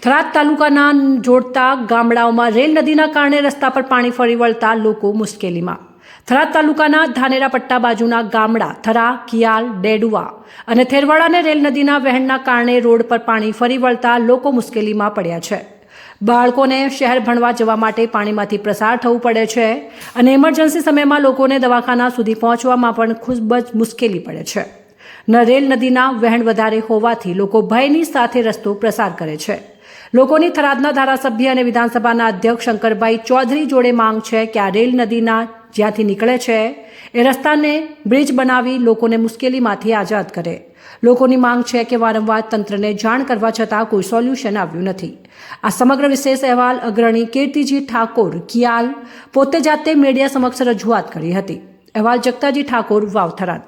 થરાદ તાલુકાના જોડતા ગામડાઓમાં રેલ નદીના કારણે રસ્તા પર પાણી ફરી વળતા લોકો મુશ્કેલીમાં। થરાદ તાલુકાના ધાનેરા પટ્ટા બાજુના ગામડા થરા, કિયાલ, ડેડુઆ અને થેરવાડાને રેલ નદીના વહેણના કારણે રોડ પર પાણી ફરી વળતા લોકો મુશ્કેલીમાં પડ્યા છે। બાળકોને શહેર ભણવા જવા માટે પાણીમાંથી પસાર થવું પડે છે અને ઇમરજન્સી સમયમાં લોકોને દવાખાના સુધી પહોંચવામાં પણ ખૂબ જ મુશ્કેલી પડે છે। રેલ નદીના વહેણ વધારે હોવાથી લોકો ભયની સાથે રસ્તો પ્રસાર કરે છે। લોકોની થરાદના ધારાસભ્ય અને વિધાનસભાના અધ્યક્ષ શંકરભાઈ ચૌધરી જોડે માંગ છે કે આ રેલ નદીના જ્યાંથી નીકળે છે એ રસ્તાને બ્રિજ બનાવી લોકોને મુશ્કેલીમાંથી આઝાદ કરે। લોકોની માંગ છે કે વારંવાર તંત્રને જાણ કરવા છતાં કોઈ સોલ્યુશન આવ્યું નથી। આ સમગ્ર વિશેષ અહેવાલ અગ્રણી કીર્તિજી ઠાકોર કિયાલ પોતે જાતે મીડિયા સમક્ષ રજૂઆત કરી હતી। અહેવાલ જગતાજી ઠાકોર વાવ થરાદ।